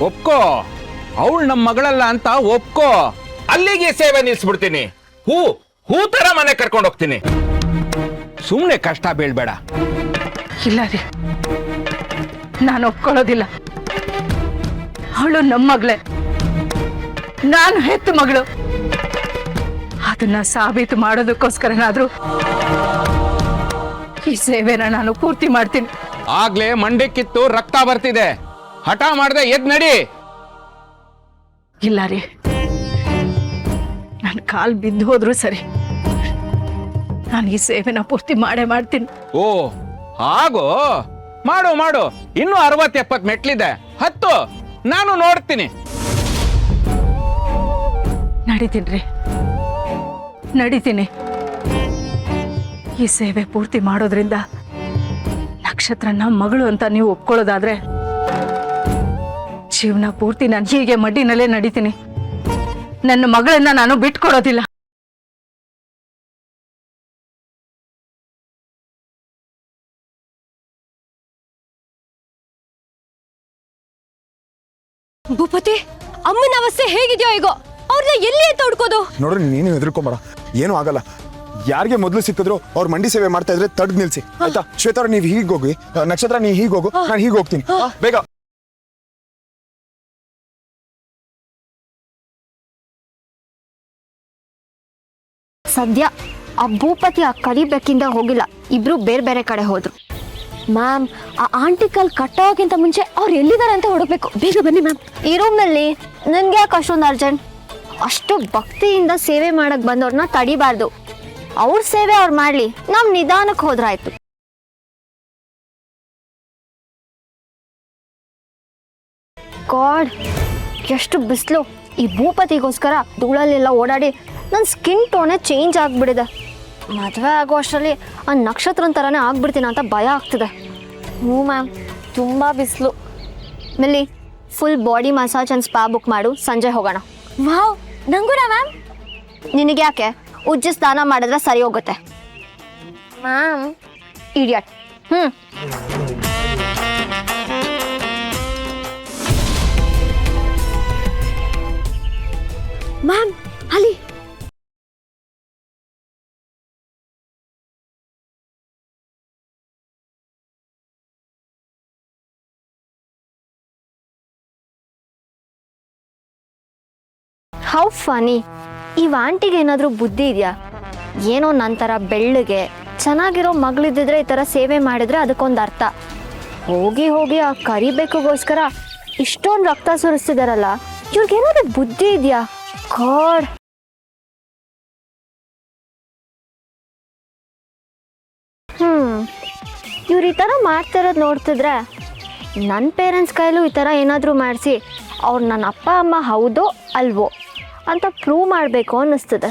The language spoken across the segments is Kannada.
ಒಪ್ಕೋ, ಅವಳು ನಮ್ಮ ಮಗಳಲ್ಲ ಅಂತ ಒಪ್ಕೋ. ಅಲ್ಲಿಗೆ ಸೇವೆ ನಿಲ್ಸ್ಬಿಡ್ತೀನಿ. ಹೂ ತರ ಮನೆ ಕರ್ಕೊಂಡು ಹೋಗ್ತೀನಿ. ಸುಮ್ಮನೆ ಕಷ್ಟ ಬೀಳ್ಬೇಡ. ಇಲ್ಲ ರೀ, ನಾನು ಒಪ್ಕೊಳ್ಳೋದಿಲ್ಲ. ಅವಳು ನಮ್ಮ ಮಗಳೇ, ನಾನು ಹೆತ್ತು ಮಗಳು. ಅದನ್ನ ಸಾಬೀತು ಮಾಡೋದಕ್ಕೋಸ್ಕರನಾದ್ರೂ ಈ ಸೇವೆನ ನಾನು ಪೂರ್ತಿ ಮಾಡ್ತೀನಿ. ಆಗ್ಲೇ ಮಂಡಕ್ಕಿತ್ತು ರಕ್ತ ಬರ್ತಿದೆ. ಹಠ ಮಾಡದೆ ಎದ್ ನಡಿ. ಇಲ್ಲ ರೀ, ನನ್ನ ಕಾಲ್ ಬಿದ್ದು ಹೋದ್ರು ಸರಿ, ನಾನು ಈ ಸೇವೆನ ಪೂರ್ತಿ ಮಾಡೇ ಮಾಡ್ತೀನಿ. ಓ ಹಾಗೋ, ಮಾಡು ಮಾಡು. ಇನ್ನೂ 60-70 ಮೆಟ್ಲಿದೆ, ಹತ್ತು, ನಾನು ನೋಡ್ತೀನಿ. ನಡೀತೀನಿ, ಈ ಸೇವೆ ಪೂರ್ತಿ ಮಾಡೋದ್ರಿಂದ ನಕ್ಷತ್ರನ ಮಗಳು ಅಂತ ನೀವು ಒಪ್ಕೊಳ್ಳೋದಾದ್ರೆ ಜೀವನ ಪೂರ್ತಿ ನಾನು ಹೀಗೆ ಮಡ್ಡಿನಲ್ಲೇ ನಡೀತೀನಿ. ನನ್ನ ಮಗಳನ್ನ ನಾನು ಬಿಟ್ಕೊಡೋದಿಲ್ಲ. ಭೂಪತಿ, ಅಮ್ಮನ ಅವಸ್ಥೆ ಹೇಗಿದೆಯೋ ಈಗ? ಅವ್ರನ್ನ ಎಲ್ಲಿ ಅಂತ ಹುಡ್ಕೋದು? ನೋಡ್ರಿ, ನೀನು ಹೆದರ್ಕೊಂಬೇಡ, ಏನೂ ಆಗಲ್ಲ. ಯಾರಿಗೆ ಮೊದಲು ಸಿಕ್ಕಿದ್ರು ಅವ್ರು ಮಂಡಿ ಸೇವೆ ಮಾಡ್ತಾ ಇದ್ರೆ ತಡ್ ನಿಲ್ಸಿ, ಆಯ್ತಾ? ಶ್ವೇತಾ, ನೀವು ಹೀಗೆ ಹೋಗಿ, ನಕ್ಷತ್ರ ನೀ ಹೀಗೆ ಹೋಗು, ನಾನು ಹೀಗೆ ಹೋಗ್ತೀನಿ. ಬೇಗ. ಸದ್ಯ ಆ ಭೂಪತಿ ಆ ಕರಿಬೇಕಿಂದ ಹೋಗಿಲ್ಲ, ಇಬ್ರು ಬೇರೆ ಬೇರೆ ಕಡೆ ಹೋದ್ರು. ಮ್ಯಾಮ್, ಆ ಆಂಟಿ ಕಲ್ ಕಟ್ಟೋಕ್ಕಿಂತ ಮುಂಚೆ ಅವ್ರು ಎಲ್ಲಿದ್ದಾರೆ ಅಂತ ಹುಡುಕ್ಬೇಕು. ಬೇಗ ಬನ್ನಿ ಮ್ಯಾಮ್. ಈ ರೂಮ್ನಲ್ಲಿ ನನ್ಗೆ ಯಾಕೆ ಅಷ್ಟೊಂದು ಅರ್ಜೆಂಟ್? ಅಷ್ಟು ಭಕ್ತಿಯಿಂದ ಸೇವೆ ಮಾಡಕ್ ಬಂದವ್ರನ್ನ ತಡಿಬಾರ್ದು. ಅವ್ರ ಸೇವೆ ಅವ್ರು ಮಾಡ್ಲಿ, ನಮ್ ನಿಧಾನಕ್ಕೆ ಹೋದ್ರಾಯ್ತು. ಗಾಡ್, ಎಷ್ಟು ಬಿಸಿಲು! ಈ ಭೂಪತಿಗೋಸ್ಕರ ಧೂಳಲ್ಲೆಲ್ಲ ಓಡಾಡಿ ನನ್ನ ಸ್ಕಿನ್ ಟೋನೇ ಚೇಂಜ್ ಆಗಿಬಿಡಿದೆ. ಮದುವೆ ಆಗೋ ಅಷ್ಟರಲ್ಲಿ ಆ ನಕ್ಷತ್ರನ ಥರನೇ ಆಗ್ಬಿಡ್ತೀನಿ ಅಂತ ಭಯ ಆಗ್ತಿದೆ. ಹ್ಞೂ ಮ್ಯಾಮ್, ತುಂಬ ಬಿಸಿಲು. Milli, full body massage and spa book ಮಾಡು, ಸಂಜೆ ಹೋಗೋಣ. ವಾವ್, ನಂಗೂನಾ ಮ್ಯಾಮ್? ನಿನಗೆ ಯಾಕೆ? ಉಜ್ಜಿ ಸ್ನಾನ ಮಾಡಿದ್ರೆ ಸರಿ ಹೋಗುತ್ತೆ ಮ್ಯಾಮ್. ಇಡಿಯಟ್. ಮ್ಯಾಮ್, ಅಲ್ಲಿ ಹೌ ಫನಿ. ಈ ಆಂಟಿಗೆ ಏನಾದರೂ ಬುದ್ಧಿ ಇದೆಯಾ? ಏನೋ ನಂತರ ಬೆಳ್ಳಗೆ ಚೆನ್ನಾಗಿರೋ ಮಗಳಿದ್ದಿದ್ರೆ ಈ ಥರ ಸೇವೆ ಮಾಡಿದ್ರೆ ಅದಕ್ಕೊಂದು ಅರ್ಥ. ಹೋಗಿ ಹೋಗಿ ಆ ಕರಿಬೇಕುಗೋಸ್ಕರ ಇಷ್ಟೊಂದು ರಕ್ತ ಸುರಿಸ್ತಿದಾರಲ್ಲ, ಇವ್ರಿಗೇನಾದ್ರು ಬುದ್ಧಿ ಇದೆಯಾ? ಗಾಡ್. ಇವ್ರು ಈ ಥರ ಮಾಡ್ತಿರೋದು ನೋಡ್ತಿದ್ರೆ ನನ್ನ ಪೇರೆಂಟ್ಸ್ ಕೈಲೂ ಈ ಥರ ಏನಾದರೂ ಮಾಡಿಸಿ ಅವ್ರು ನನ್ನ ಅಪ್ಪ ಅಮ್ಮ ಹೌದೋ ಅಲ್ವೋ ಅಂತ ಪ್ರೂವ್ ಮಾಡಬೇಕು ಅನ್ನಿಸ್ತದೆ.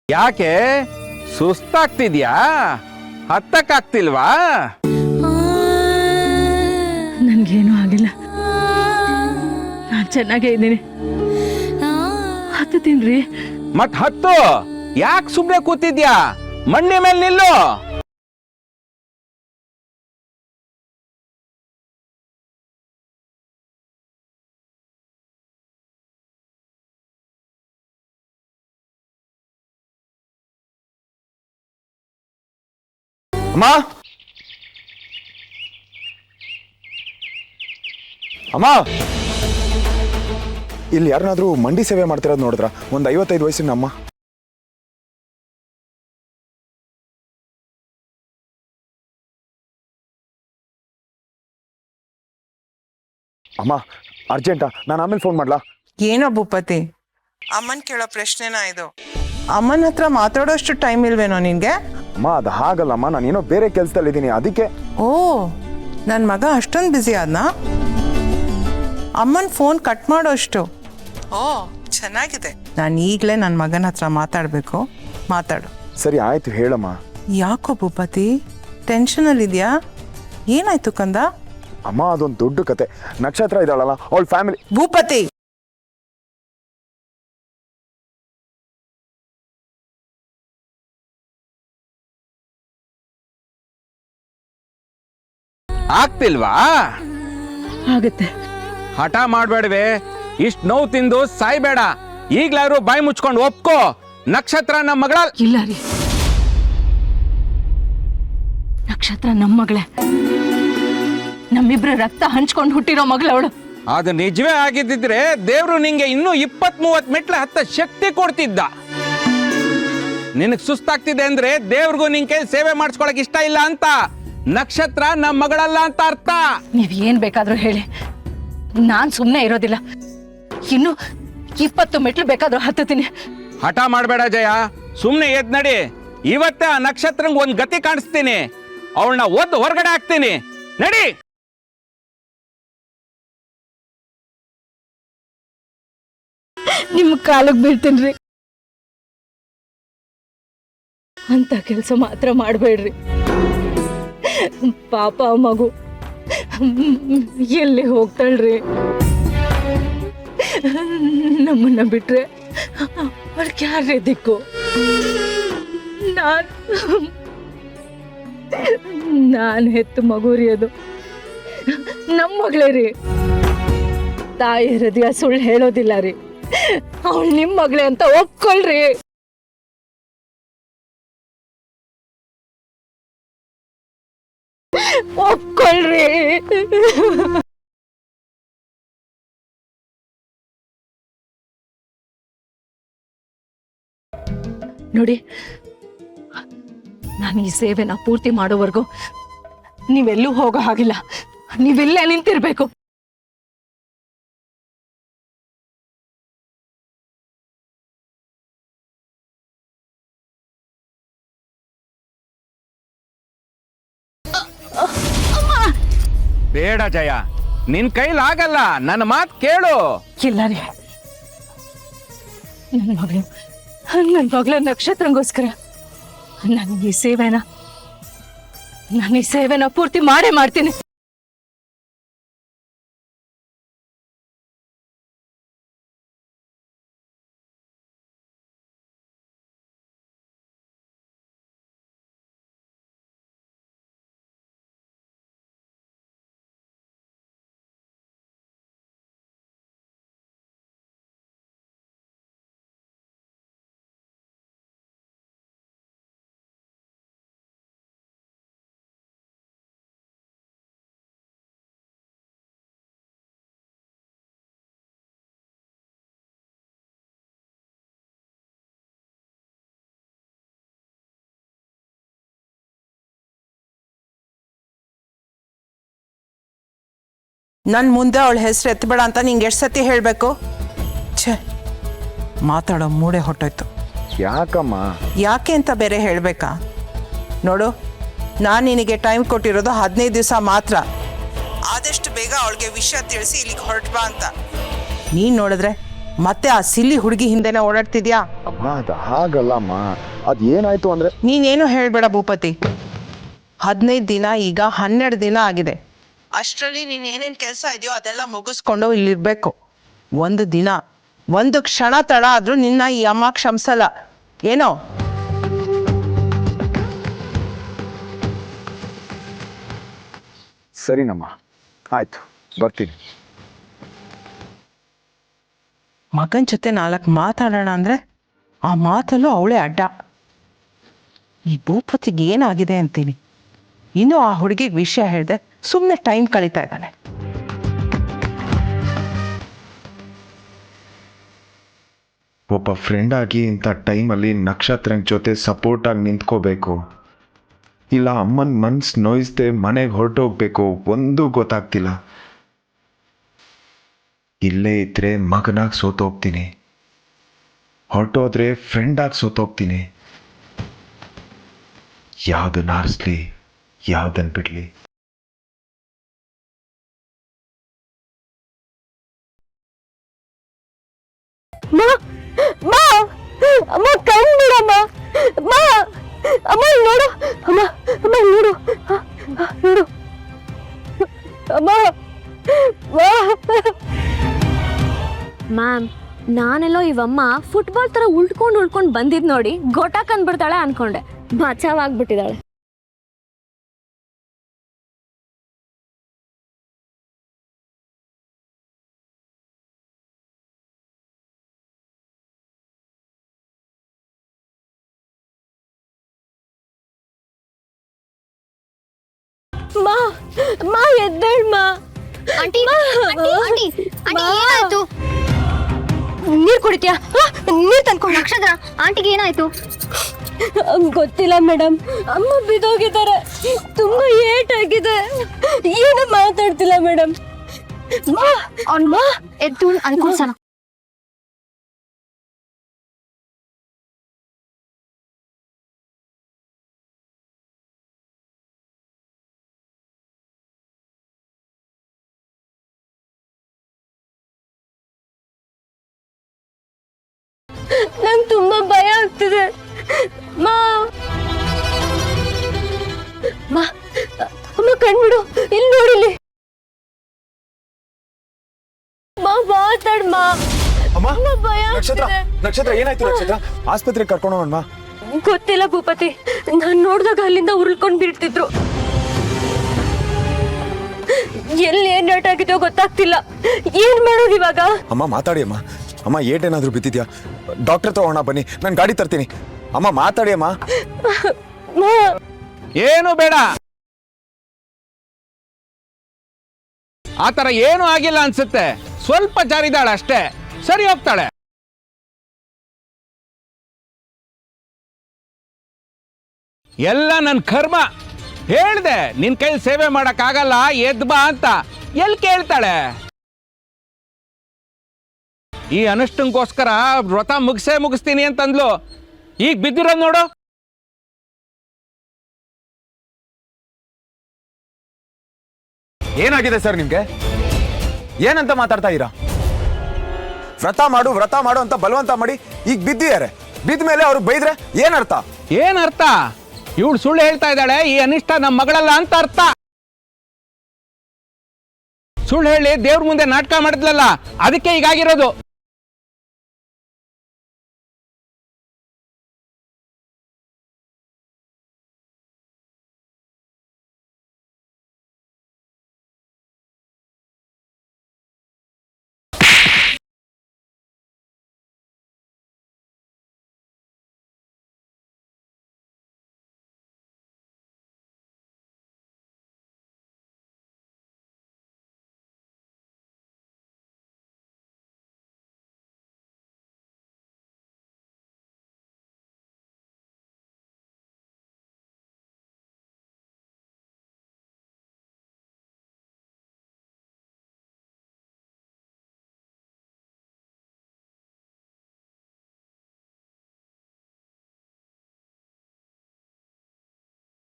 ಯಾಕೆ ಸುಸ್ತಾಗ್ತಿದ್ಯಾ? ಹತ್ತಕ್ಕಾಗ್ತಿಲ್ವಾ? ನನ್ಗೇನು ಆಗಿಲ್ಲ, ನಾನು ಚೆನ್ನಾಗೇ ಇದ್ದೀನಿ. ಹತ್ತುತ್ತೀನ್ರಿ. ಮತ್ ಹತ್ತು. ಯಾಕೆ ಸುಮ್ನೆ ಕೂತಿದ್ಯಾ? ಮಂಡಿ ಮೇಲೆ ನಿಲ್ಲು. ಅಮ್ಮ, ಅಮ್ಮ, ಇಲ್ಲಿ ಯಾರನ್ನಾದ್ರೂ ಮಂಡಿ ಸೇವೆ ಮಾಡ್ತಿರೋದು ನೋಡಿದ್ರ? ಒಂದು 55 ವಯಸ್ಸಿನ ಅಮ್ಮ. ಅಮ್ಮ, ಅರ್ಜೆಂಟಾ? ನಾನು ಆಮೇಲೆ ಫೋನ್ ಮಾಡ್ಲಾ? ಏನೋ ಭೂಪತಿ, ಅಮ್ಮನ್ ಕೇಳೋ ಪ್ರಶ್ನೆನಾ ಇದು? ಅಮ್ಮನ ಹತ್ರ ಮಾತಾಡೋಷ್ಟು ಟೈಮ್ ಇಲ್ವೇನೋ ನಿನ್ಗೆ? ಅಮ್ಮ, ಅದು ಹಾಗಲ್ಲಮ್ಮ, ನಾನೇನೋ ಬೇರೆ ಕೆಲಸದಲ್ಲಿದ್ದೀನಿ, ಅದಕ್ಕೆ. ಓ, ನನ್ನ ಮಗ ಅಷ್ಟೊಂದು ಬ್ಯುಸಿ ಆದ್ನಾ? ಅಮ್ಮನ ಫೋನ್ ಕಟ್ ಮಾಡೋಷ್ಟು. ಓ ಚೆನ್ನಾಗಿದೆ. ನಾನು ಈಗಲೇ ನನ್ನ ಮಗನ ಹತ್ರ ಮಾತಾಡಬೇಕು. ಮಾತಾಡು. ಸರಿ ಆಯ್ತು ಹೇಳಮ್ಮ. ಯಾಕೋ ಭೂಪತಿ ಟೆನ್ಷನಲ್ಲಿದೆಯಾ? ಏನಾಯ್ತು ಕಂದ? ಅಮ್ಮ ಅದೊಂದು ದೊಡ್ಡ ಕತೆ. ನಕ್ಷತ್ರ ಇದ್ದಾಳಲ್ಲ ಅವಳ ಫ್ಯಾಮಿಲಿ. ಭೂಪತಿ ಆಗ್ತಿಲ್ವಾ? ಆಗುತ್ತೆ. ಹಠ ಮಾಡ್ಬೇಡವೆ. ಇಷ್ಟ್ ನೋವು ತಿಂದು ಸಾಯ್ಬೇಡ. ಈಗ್ಲಾರು ಬಾಯಿ ಮುಚ್ಕೊಂಡು ಒಪ್ಕೋ, ನಕ್ಷತ್ರ ನಮ್ಮ ಮಗಳ. ಇಲ್ಲ ರೀ, ನಕ್ಷತ್ರ ನಮ್ಮ ಮಗಳೇ. ನಮ್ಮಿಬ್ರ ರಕ್ತ ಹಂಚ್ಕೊಂಡು ಹುಟ್ಟಿರೋ ಮಗಳವಳು. ಅದು ನಿಜವೇ ಆಗಿದ್ದಿದ್ರೆ ದೇವ್ರು ನಿಂಗೆ ಇನ್ನೂ 20-30 ಮೆಟ್ಲ ಹತ್ತ ಶಕ್ತಿ ಕೊಡ್ತಿದ್ದ. ನಿನಗ್ ಸುಸ್ತಾಗ್ತಿದೆ ಅಂದ್ರೆ ದೇವ್ರಿಗೂ ನಿನ್ ಕೈ ಸೇವೆ ಮಾಡಿಸ್ಕೊಳಕ್ ಇಷ್ಟ ಇಲ್ಲ ಅಂತ. ನಕ್ಷತ್ರ ನಮ್ಮ ಮಗಳಲ್ಲ ಅಂತ ಅರ್ಥ. ನೀವ್ ಏನ್ ಬೇಕಾದ್ರೂ ಹೇಳಿ, ನಾನ್ ಸುಮ್ನೆ ಇರೋದಿಲ್ಲ. ಇನ್ನು 20 ಮೆಟ್ಲು ಬೇಕಾದ್ರೂ ಹತ್ತತೀನಿ. ಹಠ ಮಾಡ್ಬೇಡ ಜಯ, ಸುಮ್ನೆ ಎದ್ ನಡಿ. ಇವತ್ತೇ ಆ ನಕ್ಷತ್ರಂಗ್ ಒಂದ್ ಗತಿ ಕಾಣಿಸ್ತೀನಿ. ಅವಳನ್ನ ಒದ್ದು ಹೊರಗಡೆ ಹಾಕ್ತೀನಿ. ನಡಿ. ನಿಮ್ ಕಾಲಕ್ಕೆ ಬೀಳ್ತೀನ್ರಿ. ಅಂತ ಕೆಲಸ ಮಾತ್ರ ಮಾಡಬೇಡ್ರಿ. ಪಾಪ ಮಗು ಎಲ್ಲಿ ಹೋಗ್ತಾಳ್ರಿ? ನಮ್ಮನ್ನ ಬಿಟ್ರೆ ಅವ್ರಿಗೆ ಯಾರೇ ದಿಕ್ಕು? ನಾನು ಹೆತ್ತು ಮಗು ರೀ ಅದು. ನಮ್ಮ ಮಗಳೇ ರೀ. ತಾಯಿ ಹೃದಯ ಸುಳ್ಳು ಹೇಳೋದಿಲ್ಲ ರೀ. ಅವಳು ನಿಮ್ಮ ಮಗಳೇ ಅಂತ ಒಪ್ಕೊಳ್ರಿ. ಒಪ್ಕೊಳ್ರಿ. ನೋಡಿ, ನಾನು ಈ ಸೇವೆನ ಪೂರ್ತಿ ಮಾಡೋವರೆಗೂ ನೀವೆಲ್ಲೂ ಹೋಗೋ ಹಾಗಿಲ್ಲ. ನೀವಿಲ್ಲೇ ನಿಂತಿರ್ಬೇಕು. ಬೇಡ ಜಯ, ನಿನ್ ಕೈಲಾಗಲ್ಲ. ನನ್ನ ಮಾತು ಕೇಳು. ಇಲ್ಲ ರೀ, ನನ್ನ ಮಗಳ ನಕ್ಷತ್ರಂಗೋಸ್ಕರ ನಾನು ಈ ಸೇವೆನ ಪೂರ್ತಿ ಮಾಡೇ ಮಾಡ್ತೀನಿ. ನನ್ನ ಮುಂದೆ ಅವಳ ಹೆಸರು ಎತ್ತಬೇಡ ಅಂತ ನಿಂಗೆ ಎಷ್ಟು ಸತಿ ಹೇಳಬೇಕು? ಛೇ, ಮಾತಾಡೋ ಮೂಡೆ ಹೊಟ್ಟೋಯ್ತು. ಯಾಕಮ್ಮ? ಯಾಕೆ ಅಂತ ಬೇರೆ ಹೇಳಬೇಕಾ? ನೋಡು, ನಾನು ನಿನಗೆ ಟೈಮ್ ಕೊಟ್ಟಿರೋದು 15 ದಿವಸ ಮಾತ್ರ. ಆದಷ್ಟು ಬೇಗ ಅವಳಿಗೆ ವಿಷಯ ತಿಳಿಸಿ ಇಲ್ಲಿಗೆ ಹೊರಟ್ಬಾ ಅಂತ. ನೀನು ನೋಡಿದ್ರೆ ಮತ್ತೆ ಆ ಸಿಲ್ಲಿ ಹುಡುಗಿ ಹಿಂದೆನೇ ಓಡಾಡ್ತಿದ್ಯಾ? ಅಮ್ಮ ಅದು ಹಾಗಲ್ಲಮ್ಮ. ಅದು ಏನಾಯ್ತು ಅಂದ್ರೆ. ನೀನೇನು ಹೇಳಬೇಡ ಭೂಪತಿ. 15 ದಿನ ಈಗ 12 ದಿನ ಆಗಿದೆ. ಅಷ್ಟರಲ್ಲಿ ನೀನು ಏನೇನು ಕೆಲಸ ಇದೆಯೋ ಅದೆಲ್ಲ ಮುಗಿಸ್ಕೊಂಡು ಇಲ್ಲಿರ್ಬೇಕು. ಒಂದು ದಿನ, ಒಂದು ಕ್ಷಣ ತಡ ಆದ್ರೂ ನಿನ್ನ ಈ ಅಮ್ಮ ಕ್ಷಮಿಸಲ್ಲ. ಏನೋ? ಸರಿನಮ್ಮ, ಆಯ್ತು, ಬರ್ತೀನಿ. ಮಗನ ಜೊತೆ 4 ಮಾತಾಡೋಣ ಅಂದ್ರೆ ಆ ಮಾತಲ್ಲೂ ಅವಳೇ ಅಡ್ಡ. ಈ ಭೂಪತಿಗೆ ಏನಾಗಿದೆ ಅಂತೀನಿ. ಇನ್ನೂ ಆ ಹುಡುಗಿಗೆ ವಿಷಯ ಹೇಳಿದೆ ಸುಮ್ಮನೆ ಟೈಮ್ ಕಳೀತಾ ಇದ್ದಾನೆ. ಒಬ್ಬ ಫ್ರೆಂಡ್ ಆಗಿ ಇಂಥ ಟೈಮಲ್ಲಿ ನಕ್ಷತ್ರ ಜೊತೆ ಸಪೋರ್ಟಾಗಿ ನಿಂತ್ಕೋಬೇಕು, ಇಲ್ಲ ಅಮ್ಮನ ಮನ್ಸು ನೋಯಿಸ್ದೆ ಮನೆಗೆ ಹೊರಟೋಗ್ಬೇಕು, ಒಂದೂ ಗೊತ್ತಾಗ್ತಿಲ್ಲ. ಇಲ್ಲೇ ಇದ್ರೆ ಮಗನಾಗಿ ಸೋತೋಗ್ತೀನಿ, ಹೊರಟೋದ್ರೆ ಫ್ರೆಂಡಾಗಿ ಸೋತೋಗ್ತೀನಿ. ಯಾವುದನ್ನ ಆರಿಸ್ಲಿ, ಯಾವುದನ್ನು ಬಿಡಲಿ? ಮಾ ಮಾ ಅಮ್ಮ ಕಣ್ ಬಿಡಮ್ಮ ಮಾ ಅಮ್ಮ ಇಲ್ಲಿ ನೋಡು ಅಮ್ಮ ಅಮ್ಮ ಇಲ್ಲಿ ನೋಡು ನೋಡು ಅಮ್ಮ ಮ್ಯಾಮ್ ನಾನೆಲ್ಲೋ ಇವಮ್ಮ ಫುಟ್ಬಾಲ್ ತರ ಉಳ್ಕೊಂಡು ಬಂದಿದ್ ನೋಡಿ ಗೊಟಾಕ್ ಅಂದ್ಬಿಡ್ತಾಳೆ ಅನ್ಕೊಂಡೆ ಬಚಾವಾಗ್ಬಿಟ್ಟಿದ್ದಾಳೆ. ಮಾ ಮಾ ಎದ್ದೇಳ್ ಮಾ. ಆಂಟಿ ಆಂಟಿ ಆಂಟಿ ಆಂಟಿ ಏನಾಯ್ತು? ನೀರ್ ಕುಡಿತ್ಯಾ? ನೀರ್ ತಂದ್ಕೊಂಡು. ನಕ್ಷತ್ರ ಆಂಟಿಗೆ ಏನಾಯ್ತು? ಗೊತ್ತಿಲ್ಲ ಮೇಡಮ್, ಅಮ್ಮ ಬಿದ್ದೋಗಿದ್ದಾರೆ, ತುಂಬಾ ಏಟ್ ಆಗಿದೆ, ಏನು ಮಾತಾಡ್ತಿಲ್ಲ ಮೇಡಮ್. ಅವ್ನ್ ಎದ್ದು ಅನ್ಕೋಸಣ. ನಂಗೆ ತುಂಬಾ ಭಯ ಆಗ್ತಿದೆ ಮಾ. ಮಾ ಅಮ್ಮ ಕಣ್ಬಿಡು, ಇಲ್ಲಿ ನೋಡಿಲಿ ಮಾ, ಮಾತಾಡ್ ಮಾ. ಅಮ್ಮ ತುಂಬಾ ಭಯ ನಕ್ಷತ್ರ ಆಗ್ತಿದೆ. ನಕ್ಷತ್ರ ಏನಾಯ್ತು ನಕ್ಷತ್ರ ಆಸ್ಪತ್ರೆಗೆ ಕರ್ಕೊಂಡು ಹೋಗೋಣ. ಗೊತ್ತಿಲ್ಲ ಭೂಪತಿ, ನಾನ್ ನೋಡ್ದಾಗ ಅಲ್ಲಿಂದ ಉರುಳ್ಕೊಂಡ್ ಬೀಳ್ತಿದ್ರು. ಎಲ್ಲಿ ಏನ್ ಲೇಟ್ ಆಗಿದೆಯೋ ಗೊತ್ತಾಗ್ತಿಲ್ಲ, ಏನ್ ಮಾಡೋದು ಇವಾಗ? ಅಮ್ಮ ಮಾತಾಡಿ ಅಮ್ಮ. ಅಮ್ಮ ಏಟೇನಾದ್ರೂ ಬಿದ್ದಿದ್ಯಾ? ಡಾಕ್ಟರ್ ತಗೋಣ ಬನ್ನಿ, ನಾನು ಗಾಡಿ ತರ್ತೀನಿ. ಅಮ್ಮ ಮಾತಾಡಿ ಅಮ್ಮ. ಮಾ ಏನು ಬೇಡ, ಆತರ ಏನು ಆಗಿಲ್ಲ ಅನ್ಸುತ್ತೆ, ಸ್ವಲ್ಪ ಜಾರಿದಾಳೆ ಅಷ್ಟೇ, ಸರಿ ಹೋಗ್ತಾಳೆ. ಎಲ್ಲ ನನ್ನ ಕರ್ಮ. ಹೇಳ್ದೆ ನಿನ್ ಕೈಲಿ ಸೇವೆ ಮಾಡಕ್ ಆಗಲ್ಲ, ಎದ್ ಬಾ ಅಂತ. ಎಲ್ಲಿ ಕೇಳ್ತಾಳೆ? ಈ ಅನುಷ್ಠಂಗೋಸ್ಕರ ವ್ರತ ಮುಗಿಸ್ತೀನಿ ಅಂತಂದ್ಲು, ಈಗ ಬಿದ್ದಿರೋದು ನೋಡು. ಏನಾಗಿದೆ ಸರ್ ನಿಮ್ಗೆ? ಏನಂತ ಮಾತಾಡ್ತಾ ಇರಾ? ವ್ರತ ಮಾಡು ಅಂತ ಬಲವಂತ ಮಾಡಿ ಈಗ ಬಿದ್ದಿದ್ದಾರೆ. ಬಿದ್ದ ಮೇಲೆ ಅವ್ರಿಗೆ ಬೈದ್ರೆ ಏನರ್ಥ? ಏನರ್ಥ? ಇವಳು ಸುಳ್ಳು ಹೇಳ್ತಾ ಇದ್ದಾಳೆ, ಈ ಅನಿಷ್ಟ ನಮ್ಮ ಮಗಳಲ್ಲ ಅಂತ ಅರ್ಥ. ಸುಳ್ಳು ಹೇಳಿ ದೇವ್ರ ಮುಂದೆ ನಾಟಕ ಮಾಡಿದ್ಲಲ್ಲ, ಅದಕ್ಕೆ ಹೀಗಾಗಿರೋದು.